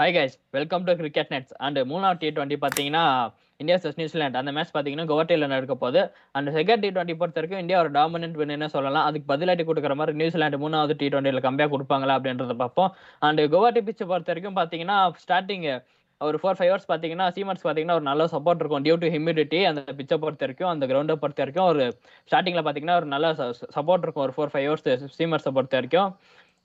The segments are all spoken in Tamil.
Hi guys, welcome to cricket nets. And மூணாவது T20 பார்த்தீங்கன்னா இந்தியா vs நியூசிலாந்து. அந்த மேட்ச் பார்த்தீங்கன்னா குவஹாட்டியில் நடக்க போகுது. அண்ட் செகண்ட் T20 பொறுத்த வரைக்கும் இந்தியா ஒரு டாமினன்ட் வின்னு சொல்லலாம். அதுக்கு பதிலடி கொடுக்குற மாதிரி நியூசிலாந்து மூணாவது T20ல கம்பேக் கொடுப்பாங்களா அப்படின்றத பார்ப்போம். அண்ட் குவஹாட்டி பிச்சை பொறுத்த வரைக்கும் பார்த்தீங்கன்னா ஸ்டார்டிங் ஒரு 4-5 ஹவர்ஸ் பார்த்தீங்கன்னா சீமர்ஸ் பார்த்தீங்கன்னா ஒரு நல்ல சப்போர்ட் இருக்கும் டியூ டு ஹியூமிடிட்டி. அந்த பிச்சை பொறுத்த வரைக்கும் அந்த கிரவுண்டை பொறுத்த வரைக்கும் ஒரு ஸ்டார்டிங்கில் பார்த்தீங்கன்னா ஒரு நல்ல சப்போர்ட் இருக்கும் ஒரு 4-5 ஹவர்ஸ் சீமர்ஸை பொறுத்த வரைக்கும்.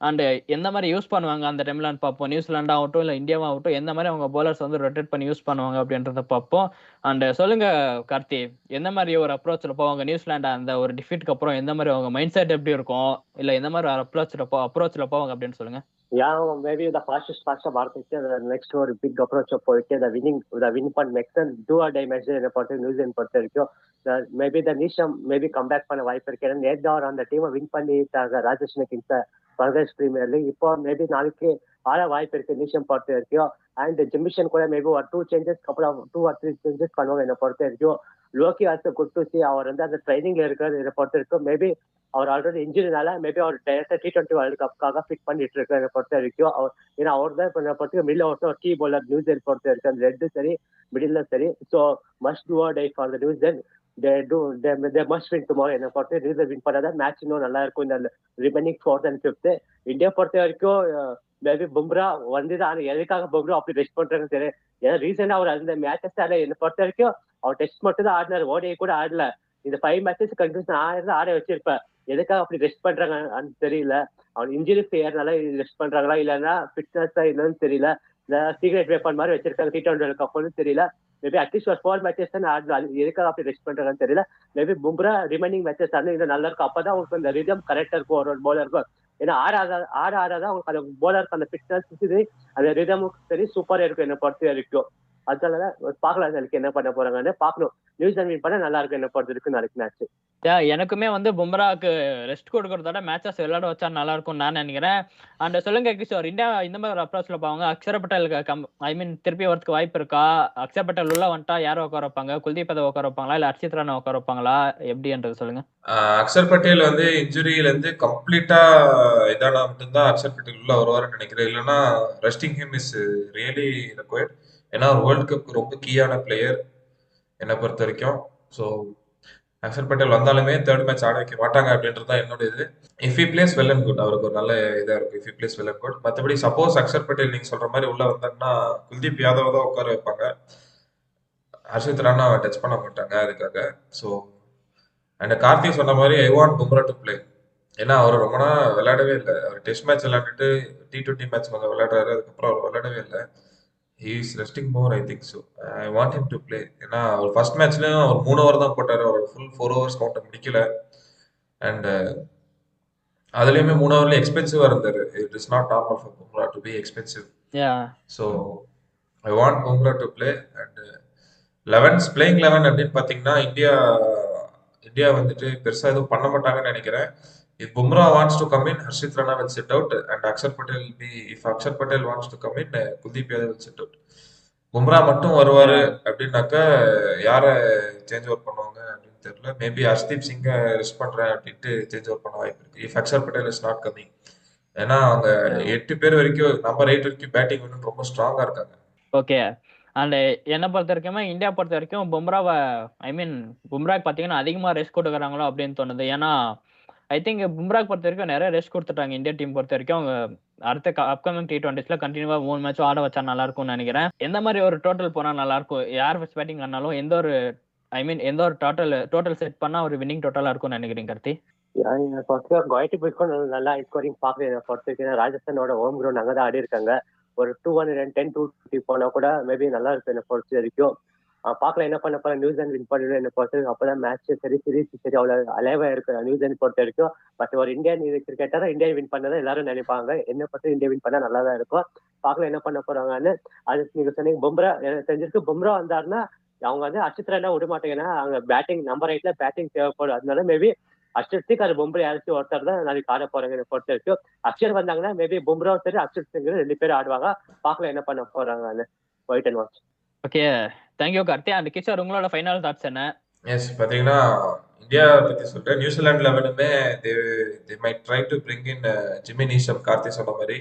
அண்ட் எந்த மாதிரி யூஸ் பண்ணுவாங்க அந்த டைம்லான்னு பார்ப்போம். நியூசிலாந்து ஆகட்டும் இல்லை இந்தியாவாகட்டும் எந்த மாதிரி அவங்க bowlers வந்து ரொட்டேட் பண்ணி யூஸ் பண்ணுவாங்க அப்படின்றத பார்ப்போம். அண்ட் சொல்லுங்க கார்த்தி, எந்த மாதிரி ஒரு அப்ரோச்சில் போவாங்க நியூசிலாந்து அந்த ஒரு டிஃபீட்க்கு அப்புறம் எந்த மாதிரி அவங்க மைண்ட் செட் எப்படி இருக்கும், இல்லை எந்த மாதிரி அப்ரோச்சில் போவாங்க அப்படின்னு சொல்லுங்க. Yeah, maybe the fastest Bharat is the next or big approach of poetry, the win point makes sense. Do a day match in a part New Zealand Puerto Rico. Maybe the Nisham maybe come back for a wiper can head or on the team of win point is Rajesh Nakin Congress Premier League. If maybe Nalike or a wiper can Nisham Puerto Rico and the Jimishan Korea maybe or two changes, couple of 2 or 3 changes in a Puerto Rico. Loki also good to see our under the training in a Puerto Rico. Maybe அவர் ஆல்ரெடி இன்ஜுரினால மேபி அவர் டைரக்டா T20 வேர்ல்டு கப்புக்காக ஃபிட் பண்ணிட்டு இருக்காரு பொறுத்த வரைக்கும். ஏன்னா அவர் தான் பொறுத்த மிடில் ஓவர் ஒரு கீ பவுலர் நியூசிலாந்து பொறுத்த வரைக்கும். அந்த ரெட்டு சரி மிடில் சரி. So must do tie for the New Zealand. They must win tomorrow. என்ன பொறுத்த நியூசிலாந்து வின் பண்ணாதான் மேட்ச் இன்னும் நல்லா இருக்கும். இந்த remaining 4th and 5th India பொறுத்த வரைக்கும் மேபி பும்ரா வந்துதான். ஆனால் எதுக்காக பும்ரா அப்படி ரெஸ்ட் பண்றாங்கன்னு தெரியும். ஏன்னா ரீசெண்டா அவர் அந்த மேட்சஸ் என்ன பொறுத்த வரைக்கும் அவர் டெஸ்ட் மட்டும் தான் ஆடினார், ஓடிஐ கூட ஆடல. இந்த 5 மேட்சஸ் கண்டினியூஸ் ஆட வச்சிருப்பேன். எதுக்காக அப்படி ரெஸ்ட் பண்றாங்கன்னு தெரியல. அவன் இன்ஜுரி செய்யறதுனால ரெஸ்ட் பண்றாங்களா இல்லைன்னா ஃபிட்னஸ் இல்லைன்னு தெரியல. இந்த சீக்ரெட் வெப்பன் மாதிரி வச்சிருக்காங்க T20 கப்புன்னு தெரியல. மேபி அட்லீஸ்ட் ஒரு 4 மேட்சஸ் தான் ஆடலாம். எதுக்காக அப்படி ரெஸ்ட் பண்றாங்கன்னு தெரியல. மேபி பும்ரா ரிமைனிங் மேட்சஸ் ஆனா இது நல்லா இருக்கும். அப்பதான் உங்களுக்கு அந்த ரிதம் கரெக்டா இருக்கும் ஒரு போலருக்கும். ஏன்னா ஆடாதான் உங்களுக்கு அந்த போலருக்கு அந்த ஃபிட்னஸ் அந்த ரிதமும் சரி சூப்பரா இருக்கும் என்ன பொறுத்த வரைக்கும். அதனால பாக்கலாம் நாளைக்கு என்ன பண்ண போறாங்கன்னு பாக்கணும். நியூசிலாந்து வின் பண்ணா நல்லா இருக்கும் என்ன பொறுத்த வரைக்கும் நாளைக்கு மேட்ச். எனக்குமே வந்து பும்ராக்கு ரெஸ்ட் கொடுக்கறதோட மேட்சஸ் விளையாட வச்சா நல்லா இருக்கும் நான் நினைக்கிறேன். அண்ட் சொல்லுங்க கிஷோர், இந்தியா இந்த மாதிரி ஒரு அப்ரோச்ல போவாங்க. அக்ஷர் பட்டேலுக்கு திருப்பி வரதுக்கு வாய்ப்பு இருக்கா? அக்ஷர் பட்டேல் உள்ள வந்துட்டா யாரும் உட்கார வைப்பாங்க? குல்தீப் யாதவ் உட்கார வைப்பாங்களா இல்ல ஹர்ஷித் ராணா உட்கார வைப்பாங்களா எப்படின்றது சொல்லுங்க. அக்ஷர் பட்டேல் வந்து இன்ஜுரியில இருந்து கம்ப்ளீட்டா இதானா மட்டும்தான் அக்ஷர் பட்டேல் உள்ள வருவாருன்னு நினைக்கிறேன். இல்லைன்னா resting him is really required. ஏன்னா ஒரு வேர்ல்டு கப் ரொம்ப கீயான பிளேயர் என்னை பொறுத்த வரைக்கும். ஸோ அக்ஷர் பட்டேல் வந்தாலுமே 3rd மேட்ச் ஆட வைக்க மாட்டாங்க அப்படின்றது தான் என்னோட இது. If he plays well and good, அவருக்கு ஒரு நல்ல இதாக இருக்கும். If he plays well and good. மற்றபடி சப்போஸ் அக்ஷர் பட்டேல் நீங்க சொல்ற மாதிரி உள்ள வந்தாங்கன்னா குல்தீப் யாதவ் தான் உட்கார வைப்பாங்க. ஹர்ஷித் ராணா டச் பண்ண மாட்டாங்க அதுக்காக. ஸோ அண்ட் கார்த்திக் சொன்ன மாதிரி I want Bumrah to play. ஏன்னா அவர் ரொம்ப நாள் விளையாடவே இல்லை. அவர் டெஸ்ட் மேட்ச் விளையாண்டுட்டு T20 மேட்ச் கொஞ்சம் விளையாடுறாரு. அதுக்கப்புறம் அவர் விளையாடவே இல்லை. he is resting more, I think so. I want him to play. ஏன்னா அவர் ஃபர்ஸ்ட் மேட்ச்லயும் அவர் 3 ஓவர் தான் போட்டாரு. அவர் ஃபுல் 4 ஓவர்ஸ் கவுண்ட் முடிக்கல. அண்ட் அதுலயுமே 3 ஓவர்ல எக்ஸ்பென்சிவா இருந்தாரு. It is not normal for Bumrah to be expensive. So I want Bumrah to play. And 11 playing 11 அப்படின்னு பாத்தீங்கன்னா இந்தியா வந்துட்டு பெருசா எதுவும் பண்ண மாட்டாங்கன்னு நினைக்கிறேன். If Bumrah wants to come in, Harshit Rana will sit out, and Akshar Patel will be. If Akshar Patel wants to come in, Kuldeep Yadav will sit out. Bumrah மட்டும் வருவாரு அப்படின்னாக்கா யாரை சேஞ்ச் ஓவர் பண்ணுவாங்க அப்படின்னு தெரியல. மேபி ஹர்ஷ்தீப் சிங்கை ரெஸ்ட் பண்றேன் அப்படின்ட்டு சேஞ்ச் ஓவர் பண்ண வாய்ப்பு இருக்கு. If Axar Patel is not coming. ஏன்னா அவங்க 8 பேர் வரைக்கும் நம்பர் 8 வரைக்கும் பேட்டிங் வந்து ரொம்ப ஸ்ட்ராங்கா இருக்காங்க. ஓகே. அண்ட் என்னை பொறுத்த வரைக்குமே இந்தியா பொறுத்த வரைக்கும் பும்ராவை பும்ராக்கு பார்த்தீங்கன்னா அதிகமாக ரெஸ்ட் கொடுக்குறாங்களோ அப்படின்னு தோணுது. ஏன்னா ஐ திங்க் பும்ராக்கு பொறுத்த வரைக்கும் நிறைய ரெஸ்ட் கொடுத்துட்டாங்க இந்தியா டீம் பொறுத்த வரைக்கும். அவங்க அடுத்த அப்கமிங் T20s கண்டினியூவா 3 மேட்சும் ஆட வச்சா நல்லா இருக்கும்னு நினைக்கிறேன். எந்த மாதிரி ஒரு டோட்டல் போனா நல்லா இருக்கும்? யார் ஃபர்ஸ்ட் பேட்டிங் ஆனாலும் எந்த ஒரு டோட்டல் செட் பண்ணா ஒரு வின்னிங் டோட்டலா இருக்கும்னு நினைக்கிறீங்க கார்த்தி? குவாலிட்டி போய்க்கும் நல்லா ஸ்கோரிங் பாக்குறேன் பொறுத்த வரைக்கும். ராஜஸ்தானோட ஹோம் கிரவுண்ட் அங்கதான் ஆடி இருக்காங்க. ஒரு 210-250 போனா கூட மேபி நல்லா இருக்கும் என்ன பொறுத்த வரைக்கும். பாக்கலாம் என்ன பண்ண போற. நியூசிலாந்து வின் பண்ணிடும் என்ன பொறுத்த வரைக்கும். அப்பதான் மேட்ச் சரி சீரீஸ் சரி அவ்வளவு அலைவா இருக்கு நியூசிலாந்து பொறுத்த வரைக்கும். பட் ஒரு இந்தியன் கிரிக்கெட்டரா இந்தியா வின் பண்ணதான் எல்லாரும் நினைப்பாங்க. என்ன பொறுத்த இந்தியா வின் பண்ணா நல்லா தான் இருக்கும். பாக்கலாம் என்ன பண்ண போறாங்கன்னு. அது நீங்க சொன்னீங்க பும்ரா எனக்கு தெரிஞ்சிருக்கு. பும்ரா வந்தாருன்னா அவங்க வந்து ஹர்ஷித் ராணா விட மாட்டேங்கன்னா அவங்க பேட்டிங் நம்பர் 8ல பேட்டிங் தேவைப்படும். அதனால மேபி அக்ஷர் சிங் அது பும்ரா யாராச்சும் ஒருத்தர் தான் நாளைக்கு ஆட போறாங்க பொறுத்த வரைக்கும். அக்ஷர் வந்தாங்கன்னா மேபி பும்ரா சரி அக்ஷர் சிங் 2 பேரும் ஆடுவாங்க. பாக்கலாம் என்ன பண்ண போறாங்கன்னு. Wait and watch. Okay, thank you Karthi. And Kishore, உங்களோட ஃபைனல் தாட்ஸ் என்ன? எஸ், பாத்தீங்கன்னா இந்தியா பத்தி சொல்றேன். நியூசிலாந்து லெவலுமே they might try to bring in Jimmy Neesham. Karthi சொன்ன மாதிரி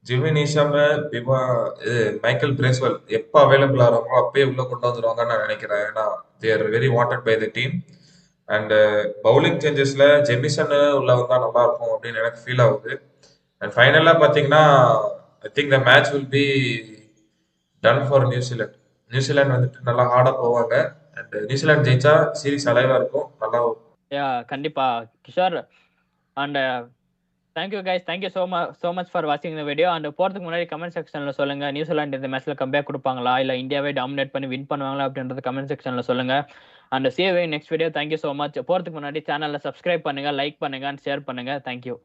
ஜிம்மி நீஷாம், மைக்கேல் பிரேஸ்வெல் எப்போ அவைலபிள் ஆகிறாங்களோ அப்பயே உள்ள கொண்டு வந்துருவாங்கன்னு நான் நினைக்கிறேன். ஏன்னா there very wanted by the team. And bowling சேஞ்சஸ்ல ஜெமிசன் உள்ள வந்தா நல்லா இருக்கும் அப்படின்னு எனக்கு ஃபீல் ஆகுது. அண்ட் ஃபைனலா பாத்தீங்கன்னா I think the match will be done for New Zealand. New Zealand வந்துட்டு நல்லா ஹார்டா போவாங்க. அண்ட் நியூசிலாந்து ஜெயிச்சா சீரிஸ் அலைவா இருக்கும், நல்லா கண்டிப்பா Kishore. And thank you guys, thank you so much for வாட்சிங் இந்த வீடியோ. அண்ட் போறதுக்கு முன்னாடி கமெண்ட் செக்ஷன்ல சொல்லுங்க, நியூசிலாந்து இந்த மேட்ச்ல கம்பேக் கொடுப்பாங்களா இல்ல இந்தியாவே டாமினேட் பண்ணி வின் பண்ணுவாங்களா அப்படின்றது கமெண்ட் செக்ஷன்ல சொல்லுங்க. And see you in next video. Thank you so much. போறதுக்கு முன்னாடி சேனல்ல சப்ஸ்கிரைப் பண்ணுங்க, லைக் பண்ணுங்க அண்ட் ஷேர் பண்ணுங்க. தேங்க்யூ.